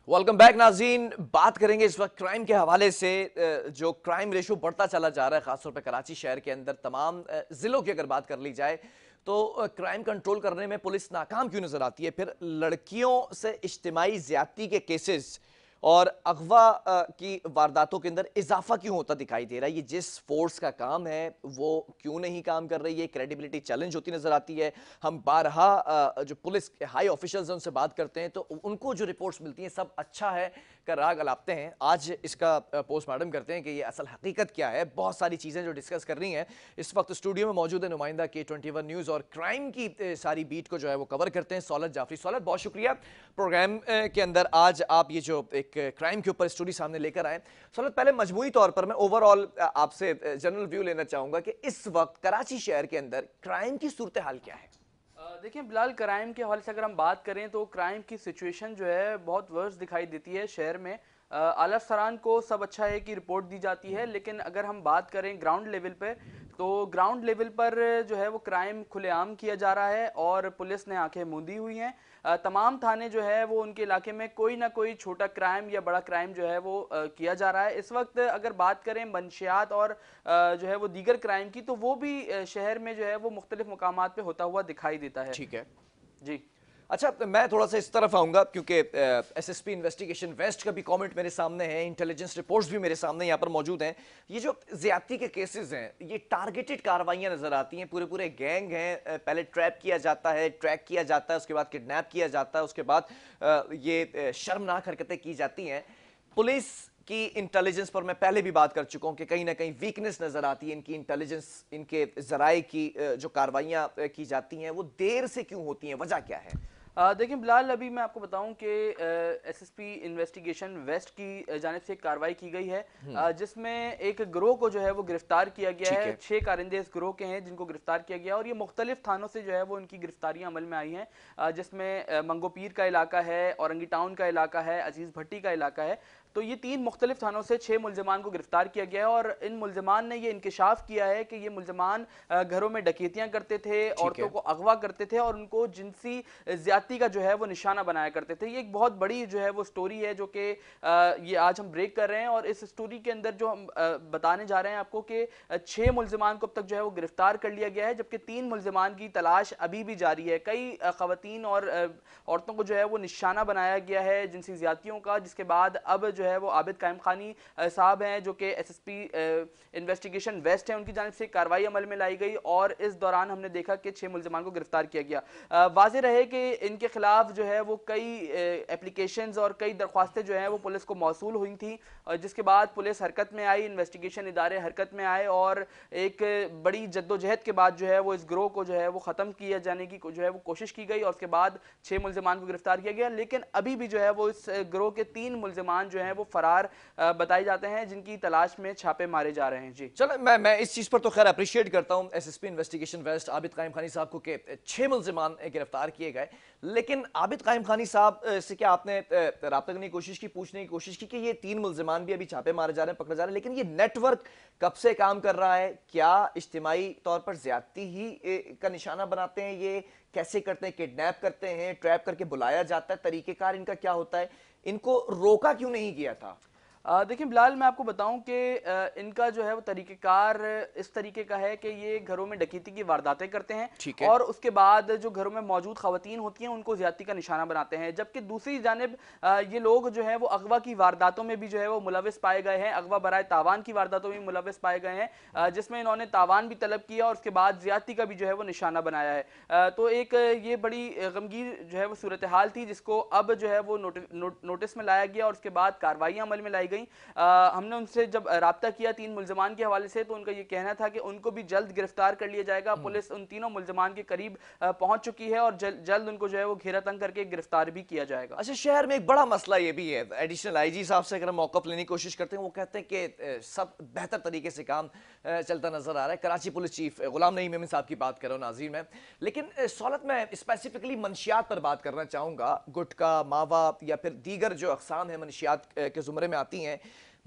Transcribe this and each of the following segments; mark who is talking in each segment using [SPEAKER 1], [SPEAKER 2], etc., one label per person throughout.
[SPEAKER 1] Welcome back नाज़रीन। बात करेंगे इस वक्त क्राइम के हवाले से। जो क्राइम रेशो बढ़ता चला जा रहा है खासतौर पर कराची शहर के अंदर तमाम ज़िलों की अगर बात कर ली जाए तो क्राइम कंट्रोल करने में पुलिस नाकाम क्यों नज़र आती है। फिर लड़कियों से इज्तिमाई ज़्यादती के केसेस और अगवा की वारदातों के अंदर इजाफा क्यों होता दिखाई दे रहा है। ये जिस फोर्स का काम है वो क्यों नहीं काम कर रही है, क्रेडिबिलिटी चैलेंज होती नजर आती है। हम बारहा जो पुलिस के हाई ऑफिशियल्स हैं उनसे बात करते हैं तो उनको जो रिपोर्ट्स मिलती हैं सब अच्छा है का राग अलापते हैं। आज इसका पोस्टमार्टम करते हैं कि ये असल हकीकत क्या है। बहुत सारी चीज़ें जो डिस्कस कर रही हैं इस वक्त स्टूडियो में मौजूद है नुमाइंदा K21 न्यूज़ और क्राइम की सारी बीट को जो है वो कवर करते हैं सौलत जाफरी। सौलत, बहुत शुक्रिया प्रोग्राम के अंदर आज आप ये जो एक क्राइम के ऊपर स्टोरी सामने लेकर आए। सौलत, पहले मजमूई तौर पर मैं ओवरऑल आपसे जनरल व्यू लेना चाहूंगा कि इस वक्त कराची शहर के अंदर क्राइम की सूरत हाल क्या है।
[SPEAKER 2] देखिए बिलाल, क्राइम के हवाले से अगर हम बात करें तो क्राइम की सिचुएशन जो है बहुत वर्स दिखाई देती है शहर में। आला अफसरान को सब अच्छा है कि रिपोर्ट दी जाती है, लेकिन अगर हम बात करें ग्राउंड लेवल पे तो ग्राउंड लेवल पर जो है वो क्राइम खुलेआम किया जा रहा है और पुलिस ने आंखें मूंदी हुई हैं। तमाम थाने जो है वो उनके इलाके में कोई ना कोई छोटा क्राइम या बड़ा क्राइम जो है वो किया जा रहा है। इस वक्त अगर बात करें मंशियात और जो है वो दीगर क्राइम की, तो वो भी शहर में जो है वो मुख्तलिफ मुकामात पे होता हुआ दिखाई देता है।
[SPEAKER 1] ठीक है।
[SPEAKER 2] जी।
[SPEAKER 1] अच्छा, मैं थोड़ा सा इस तरफ आऊंगा क्योंकि एसएसपी इन्वेस्टिगेशन वेस्ट का भी कमेंट मेरे सामने है, इंटेलिजेंस रिपोर्ट्स भी मेरे सामने यहाँ पर मौजूद हैं। ये जो ज्यादती के केसेस हैं ये टारगेटेड कार्रवाइयाँ नजर आती हैं, पूरे पूरे गैंग हैं। पहले ट्रैप किया जाता है, ट्रैक किया जाता है, उसके बाद किडनैप किया जाता है, उसके बाद ये शर्मनाक हरकतें की जाती हैं। पुलिस की इंटेलिजेंस पर मैं पहले भी बात कर चुका हूं कि कहीं ना कहीं वीकनेस नजर आती है इनकी इंटेलिजेंस, इनके जराए की जो कार्रवाइयां की जाती हैं वो देर से क्यों होती हैं, वजह क्या है।
[SPEAKER 2] देखिए बिलाल, अभी मैं आपको बताऊं कि एसएसपी इन्वेस्टिगेशन वेस्ट की जानिब से एक कार्रवाई की गई है जिसमें एक गिरोह को जो है वो गिरफ्तार किया गया
[SPEAKER 1] ठीक
[SPEAKER 2] है।
[SPEAKER 1] है।
[SPEAKER 2] 6 कारिंदे इस गिरोह के हैं जिनको गिरफ्तार किया गया और ये मुख्तलिफ थानों से जो है वो उनकी गिरफ्तारियां अमल में आई हैं, जिसमें मंगोपीर का इलाका है, औरंगी टाउन का इलाका है, अजीज भट्टी का इलाका है। तो ये 3 मुख्तलिफ थानों से 6 मुलजमान को गिरफ्तार किया गया है और इन मुलजमान ने ये इंकशाफ किया है कि ये मुलजमान घरों में डकैतियां करते थे,
[SPEAKER 1] ठीक
[SPEAKER 2] औरतों
[SPEAKER 1] है।
[SPEAKER 2] को अगवा करते थे और उनको जिनसी ज्यादती का जो है वो निशाना बनाया करते थे। ये एक बहुत बड़ी जो है वो स्टोरी है जो कि ये आज हम ब्रेक कर रहे हैं और इस स्टोरी के अंदर जो हम बताने जा रहे हैं आपको कि 6 मुलजमान को अब तक जो है वो गिरफ्तार कर लिया गया है, जबकि 3 मुलजमान की तलाश अभी भी जारी है। कई खवातीन और औरतों को जो है वो निशाना बनाया गया है जिनसी ज्यादतियों का, जिसके बाद अब जो है वो आबिद कायम खानी साहब हैं जो कि एसएसपी इन्वेस्टिगेशन वेस्ट है, उनकी जानिब से कार्रवाई अमल में लाई गई और इस दौरान हमने देखा कि 6 मुलजमान को गिरफ्तार किया गया। वाज़ेह रहे कि इनके खिलाफ जो है वो कई एप्लीकेशंस और कई दरख्वास्तें जो हैं वो पुलिस को मौसूल हुई थी, जिसके बाद पुलिस हरकत में आई, इन्वेस्टिगेशन इदारे हरकत में आए और एक बड़ी जद्दोजहद के बाद जो है वो इस गिरोह को जो है वो ख़त्म किया जाने की जो है वो कोशिश की गई और उसके बाद 6 मुलजमान को गिरफ्तार किया गया। लेकिन अभी भी जो है वो इस गिरोह के 3 मुलजमान जो हैं वो फरार बताए जाते हैं, जिनकी तलाश में छापे मारे जा रहे हैं। जी
[SPEAKER 1] चलो, मैं इस चीज पर तो खैर अप्रिशिएट करता हूं एसएसपी इन्वेस्टिगेशन वेस्ट आबिद कायम खानी साहब को कि 6 मुलजिमान गिरफ्तार किए गए। लेकिन आबिद कायम खानी साहब से क्या आपने रब्ता करने की कोशिश की, पूछने की कोशिश की कि ये 3 मुलजिमान भी अभी छापे मारे जा रहे हैं, पकड़े जा रहे हैं, लेकिन ये नेटवर्क कब से काम कर रहा है? क्या इज्तिमाई तौर पर ज्यादती ही का निशाना बनाते हैं? ये कैसे करते हैं? किडनैप करते हैं, ट्रैप करके बुलाया जाता है, तरीकेकार इनका क्या होता है? इनको रोका क्यों नहीं गया था?
[SPEAKER 2] देखिए बिलाल, मैं आपको बताऊं कि इनका जो है वो तरीक़ेकार इस तरीके का है कि ये घरों में डकैती की वारदातें करते हैं
[SPEAKER 1] ठीक है।
[SPEAKER 2] और उसके बाद जो घरों में मौजूद ख़वातीन होती हैं उनको ज़्यादती का निशाना बनाते हैं, जबकि दूसरी जानिब ये लोग जो है वो अगवा की वारदातों में भी जो है वो मुलविस पाए गए हैं। अगवा बराए तावान की वारदातों में मुलविस पाए गए हैं, जिसमें इन्होंने तावान भी तलब किया और उसके बाद ज़्यादती का भी जो है वो निशाना बनाया है। तो एक ये बड़ी गमगीन जो है वो सूरत हाल थी जिसको अब जो है वो नोटिस में लाया गया और उसके बाद कार्रवाइयाँ अमल में लाई गई। हमने उनसे जब राब्ता किया 3 मुलजमान के हवाले से तो उनका ये कहना था कि उनको भी जल्द गिरफ्तार कर लिया जाएगा। पुलिस उन तीनों मुलजमान के करीब पहुंच चुकी है और जल्द उनको जो है वो घेरा तंग करके गिरफ्तार भी किया जाएगा।
[SPEAKER 1] अच्छा, शहर में एक बड़ा मसला ये भी है, एडिशनल आईजी साहब से अगर हम मौक़िफ़ लेने की कोशिश करते हैं वो कहते हैं कि सब बेहतर तरीके से काम चलता नजर आ रहा है। कराची पुलिस चीफ गुलाम नईम मेमन साहब की बात कर रहा हूँ नाज़रीन में, लेकिन सौलत में स्पेसिफिकली मनशियात पर बात करना चाहूँगा। गुटका, मावा या फिर दीगर जो अक़साम है मनशियात के ज़ुमरे में आती हैं।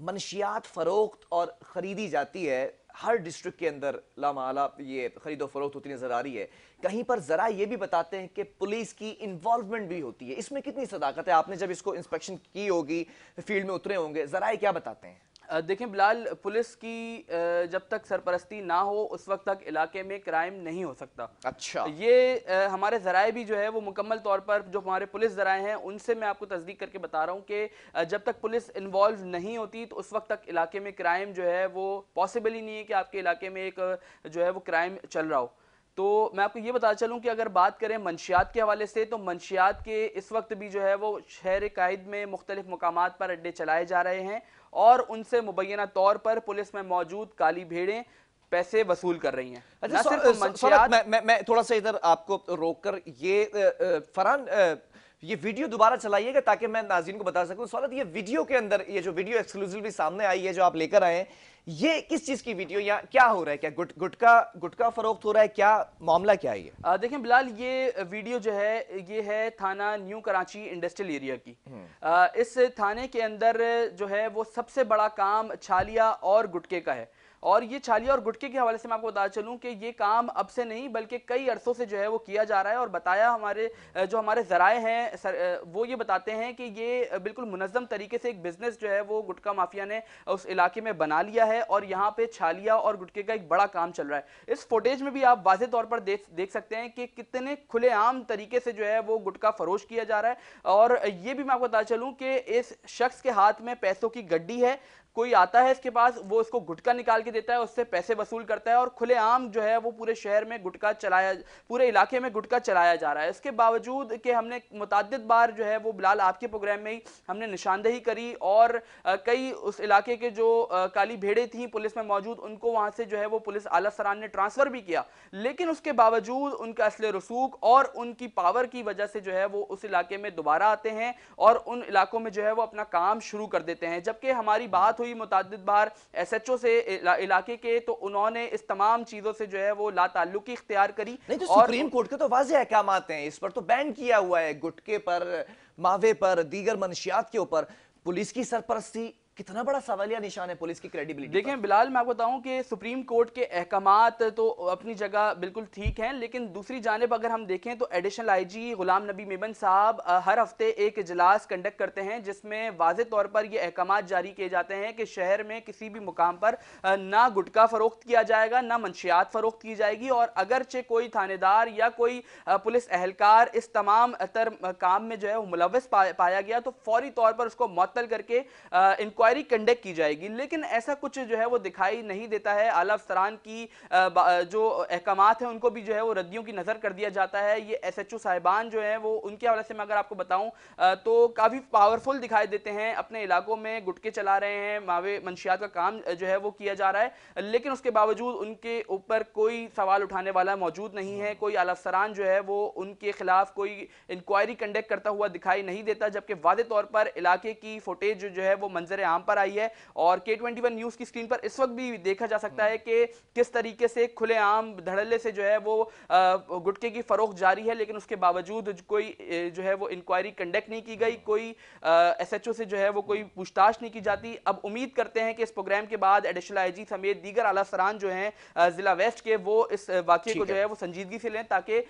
[SPEAKER 1] मनशियात फ़रोख्त और ख़रीदी जाती है, हर डिस्ट्रिक्ट के अंदर लामाला ये खरीदो फरोख्त होती नजर आ रही है, कहीं पर जरा ये भी बताते हैं कि पुलिस की इन्वॉल्वमेंट भी होती है, इसमें कितनी सदाकत है? आपने जब इसको इंस्पेक्शन की होगी, फील्ड में उतरे होंगे, जरा ये क्या बताते हैं?
[SPEAKER 2] देखें बिलाल, पुलिस की जब तक सरपरस्ती ना हो उस वक्त तक इलाके में क्राइम नहीं हो सकता।
[SPEAKER 1] अच्छा,
[SPEAKER 2] ये हमारे ज़राए भी जो है वो मुकम्मल तौर पर, जो हमारे पुलिस ज़राए हैं उनसे मैं आपको तस्दीक करके बता रहा हूँ कि जब तक पुलिस इन्वॉल्व नहीं होती तो उस वक्त तक इलाके में क्राइम जो है वो पॉसिबल ही नहीं है कि आपके इलाके में एक जो है वो क्राइम चल रहा हो। तो मैं आपको ये बता चलूं कि अगर बात करें मंशियात के हवाले से, तो मंशियात के इस वक्त भी जो है वो शहर कायद में मुख्तलिफ मुकामात पर अड्डे चलाए जा रहे हैं और उनसे मुबैना तौर पर पुलिस में मौजूद काली भेड़ें पैसे वसूल कर रही हैं।
[SPEAKER 1] अच्छा,
[SPEAKER 2] न सिर्फ मंशियात,
[SPEAKER 1] मैं थोड़ा सा इधर आपको रोककर ये फरहान, ये वीडियो दोबारा चलाइएगा ताकि मैं नाज़रीन को बता सकूं। सौरत, ये वीडियो के अंदर ये जो वीडियो एक्सक्लूसिवली सामने आई है, जो आप लेकर आए हैं, ये किस चीज की वीडियो, या क्या हो रहा है? क्या गुटका फरोख्त हो रहा है? क्या मामला क्या है ये?
[SPEAKER 2] देखें बिलाल, ये वीडियो जो है ये है थाना न्यू कराची इंडस्ट्रियल एरिया की। इस थाने के अंदर जो है वो सबसे बड़ा काम छालिया और गुटके का है। और ये छालिया और गुटके के हवाले से मैं आपको बता चलूं कि ये काम अब से नहीं बल्कि कई अरसों से जो है वो किया जा रहा है। और बताया हमारे ज़राए हैं वो ये बताते हैं कि ये बिल्कुल मुनज़्ज़म तरीके से एक बिज़नेस जो है वो गुटका माफिया ने उस इलाके में बना लिया है और यहाँ पे छालिया और गुटके का एक बड़ा काम चल रहा है। इस फुटेज में भी आप वाज़े तौर पर देख सकते हैं कि कितने खुलेआम तरीके से जो है वो गुटका फरोश किया जा रहा है। और ये भी मैं आपको बता चलूँ कि इस शख्स के हाथ में पैसों की गड्डी है, कोई आता है इसके पास, वो इसको गुटखा निकाल के देता है, उससे पैसे वसूल करता है और खुलेआम जो है वो पूरे शहर में गुटखा चलाया, पूरे इलाके में गुटखा चलाया जा रहा है। इसके बावजूद कि हमने मुतअद्दिद बार जो है वो बिलाल आपके प्रोग्राम में ही हमने निशानदेही करी और कई उस इलाके के जो काली भेड़ें थी पुलिस में मौजूद, उनको वहां से जो है वो पुलिस आला सरान ने ट्रांसफर भी किया, लेकिन उसके बावजूद उनका असले रसूख और उनकी पावर की वजह से जो है वो उस इलाके में दोबारा आते हैं और उन इलाकों में जो है वो अपना काम शुरू कर देते हैं। जबकि हमारी बात हुई मुतअद्दिद बार एसएचओ से इलाके के, तो उन्होंने इस तमाम चीजों से जो है वो लाताल्लुकी इख्तियार करी।
[SPEAKER 1] नहीं तो सुप्रीम कोर्ट के तो वाज़ेह अहकाम आते हैं, इस पर तो बैन किया हुआ है, गुटके पर, मावे पर, दीगर मंशियात के ऊपर। पुलिस की सरपरस्ती कितना बड़ा सवालिया निशान है पुलिस की क्रेडिबिलिटी।
[SPEAKER 2] देखें बिलाल, मैं आपको बताऊं कि सुप्रीम कोर्ट के अहकामात तो अपनी जगह बिल्कुल ठीक हैं, लेकिन दूसरी जानिब अगर हम देखें तो एडिशनल आईजी गुलाम नबी मेमन साहब हर हफ्ते एक इजलास कंडक्ट करते हैं जिसमें वाज़े तौर पर ये अहकामात जारी किए जाते हैं कि शहर में किसी भी मुकाम पर ना गुटका फरोख्त किया जाएगा, ना मंशियात फरोख्त की जाएगी। और अगरचे कोई थानेदार या कोई पुलिस अहलकार इस तमाम तर काम में जो है वो मुलव्वस पाया गया तो फौरी तौर पर उसको मुअत्तल करके इंक्वायरी कंडक्ट की जाएगी। लेकिन ऐसा कुछ जो है वो दिखाई नहीं देता है। आला अफसरान की जो अहकामात हैं उनको भी जो है वो रद्दियों की नज़र कर दिया जाता है। ये एसएचओ साहिबान जो है वो, उनके हवाले से मैं अगर आपको बताऊं तो काफ़ी पावरफुल दिखाई देते हैं, अपने इलाकों में गुटके चला रहे हैं, मावे मंशियात का काम जो है वो किया जा रहा है, लेकिन उसके बावजूद उनके ऊपर कोई सवाल उठाने वाला मौजूद नहीं है। कोई आला अफसरान जो है वो उनके खिलाफ कोई इंक्वायरी कंडक्ट करता हुआ दिखाई नहीं देता। जबकि वाज़े तौर पर इलाके की फुटेज जो है वो मंजर आम पर आई है और K21 न्यूज़ की स्क्रीन पर इस वक्त भी देखा जा सकता है कि किस तरीके से खुलेआम धड़ल्ले से जो है वो गुटके की फरोख्त जारी है, लेकिन उसके बावजूद कोई जो है वो इंक्वायरी कंडक्ट नहीं की गई, कोई एसएचओ से जो है वो कोई पूछताछ नहीं की जाती। अब उम्मीद करते हैं कि इस प्रोग्राम के बाद एडिशनल आईजी समेत दीगर आला सरान जो हैं जिला वेस्ट के, वो इस वाकये को जो है वो संजीदगी से लें ताकि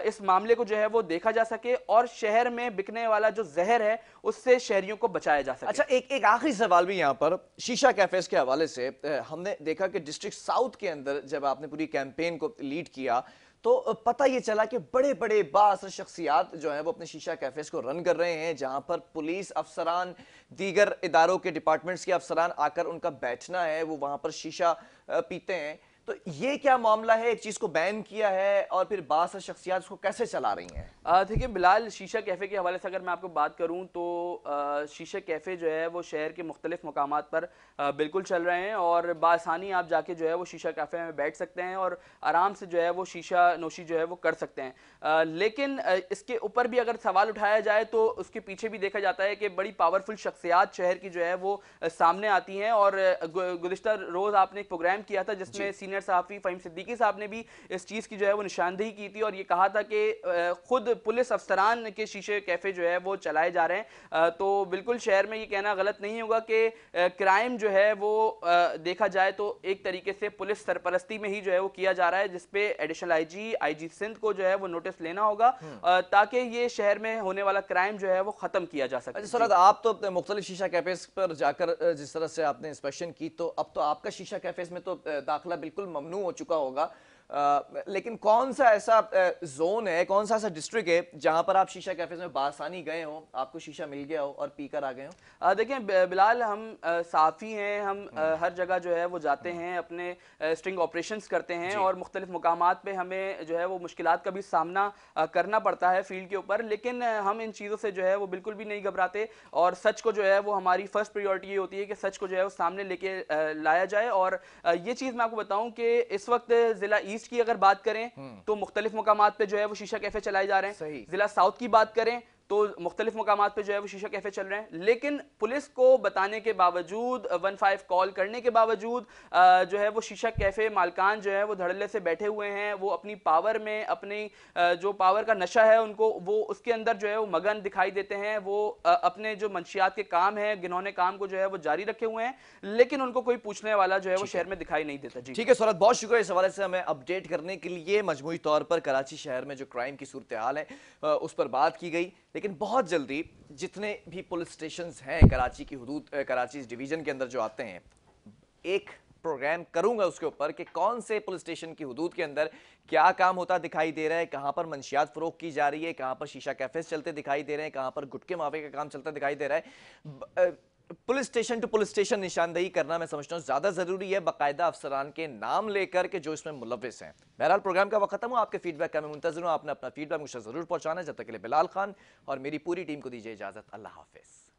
[SPEAKER 2] इस मामले को जो है वो देखा जा सके और शहर में बिकने वाला जो जहर है उससे शहरियों को बचाया जा सके।
[SPEAKER 1] अच्छा, एक आखिरी सवाल भी यहाँ पर शीशा कैफेज के हवाले से। हमने देखा कि डिस्ट्रिक्ट साउथ के अंदर जब आपने पूरी कैंपेन को लीड किया तो पता ये चला कि बड़े बड़े बाअसर शख्सियात जो हैं वो अपने शीशा कैफेज को रन कर रहे हैं, जहां पर पुलिस अफसरान, दीगर इदारों के डिपार्टमेंट्स के अफसरान आकर उनका बैठना है, वो वहां पर शीशा पीते हैं। तो ये क्या मामला है? एक चीज को बैन किया है और फिर बाअसर शख्सियात उसको कैसे चला रही हैं?
[SPEAKER 2] देखिए बिलाल, शीशा कैफ़े के हवाले से अगर मैं आपको बात करूं तो शीशा कैफ़े जो है वो शहर के मुख्तलिफ मकामात पर बिल्कुल चल रहे हैं और बासानी आप जाके जो है वो शीशा कैफ़े में बैठ सकते हैं और आराम से जो है वो शीशा नोशी जो है वो कर सकते हैं। लेकिन इसके ऊपर भी अगर सवाल उठाया जाए तो उसके पीछे भी देखा जाता है कि बड़ी पावरफुल शख्सियात शहर की जो है वो सामने आती हैं। और गुज़िश्ता रोज़ आपने एक प्रोग्राम किया था जिसमें सीनियर सहाफ़ी फ़हीम सिद्दीकी साहब ने भी इस चीज़ की जो है वो निशानदेही की थी और ये कहा था कि खुद पुलिस अफसरान के शीशे कैफ़े जो है वो चलाए जा रहे हैं। तो बिल्कुल शहर में ये कहना गलत नहीं होगा कि क्राइम जो है वो देखा जाए तो एक तरीके से पुलिस सरपरस्ती में ही जो है वो किया जा रहा है, जिसपे एडिशनल आईजी सिंध को जो है वो नोटिस लेना होगा ताकि ये शहर में होने वाला क्राइम जो है वो खत्म किया जा सके।
[SPEAKER 1] अच्छा सर, आप तो मुख्तलिफ शीशा कैफेज पर जाकर जिस तरह से आपने इंस्पेक्शन की, तो अब तो आपका शीशा कैफेज में तो दाखिला बिल्कुल ममनू हो चुका होगा, लेकिन कौन सा ऐसा जोन है, कौन सा ऐसा डिस्ट्रिक्ट है जहां पर आप शीशा कैफेज में बासानी गए हो, आपको शीशा मिल गया हो और पीकर आ गए हो?
[SPEAKER 2] देखें बिलाल, हम साफ़ी हैं, हम हर जगह जो है वो जाते हैं, अपने स्ट्रिंग ऑपरेशंस करते हैं और मुख्तलिफ मुकामात पे हमें जो है वो मुश्किलात का भी सामना करना पड़ता है फील्ड के ऊपर, लेकिन हम इन चीज़ों से जो है वो बिल्कुल भी नहीं घबराते और सच को जो है वो हमारी फर्स्ट प्रायोरिटी ये होती है कि सच को जो है वो सामने लेके लाया जाए। और ये चीज़ मैं आपको बताऊं कि इस वक्त ज़िला ईस्ट की अगर बात करें तो मुख्तलिफ मुकामात पे जो है वो शीशा कैफे चलाए जा रहे हैं। जिला साउथ की बात करें तो मुख्तलिफ मुकामात पे जो है वो शीशा कैफे चल रहे हैं, लेकिन पुलिस को बताने के बावजूद, 15 कॉल करने के बावजूद जो है वो शीशा कैफे मालकान जो है वो धड़ल्ले से बैठे हुए हैं। वो अपनी पावर में, अपनी जो पावर का नशा है उनको, वो उसके अंदर जो है वो मगन दिखाई देते हैं। वो अपने जो मंशियात के काम है, घिनौने काम को जो है वो जारी रखे हुए हैं, लेकिन उनको कोई पूछने वाला जो है वो शहर में दिखाई नहीं देता। जी
[SPEAKER 1] ठीक है सूरत, बहुत शुक्रिया इस हवाले से हमें अपडेट करने के लिए। मजमूई तौर पर कराची शहर में जो क्राइम की सूरत हाल है उस पर बात की गई, लेकिन बहुत जल्दी जितने भी पुलिस स्टेशंस हैं कराची की हदूद, कराची डिवीजन के अंदर जो आते हैं, एक प्रोग्राम करूंगा उसके ऊपर कि कौन से पुलिस स्टेशन की हदूद के अंदर क्या काम होता दिखाई दे रहा है, कहां पर मंशियात फरोख की जा रही है, कहां पर शीशा कैफेज चलते दिखाई दे रहे हैं, कहां पर गुटके माफे का काम चलता दिखाई दे रहा है। Police station to police station निशानदेही करना मैं समझता हूं ज्यादा जरूरी है, बाकायदा अफसरान के नाम लेकर के जो इसमें मुलविस हैं। बहरहाल प्रोग्राम का वक्त खत्म हुआ, आपके फीडबैक का मैं मुंतजर हूं, आपने अपना फीडबैक मुझे जरूर पहुंचाना है। जब तक के लिए बिलाल खान और मेरी पूरी टीम को दीजिए इजाजत, अल्लाह हाफिज।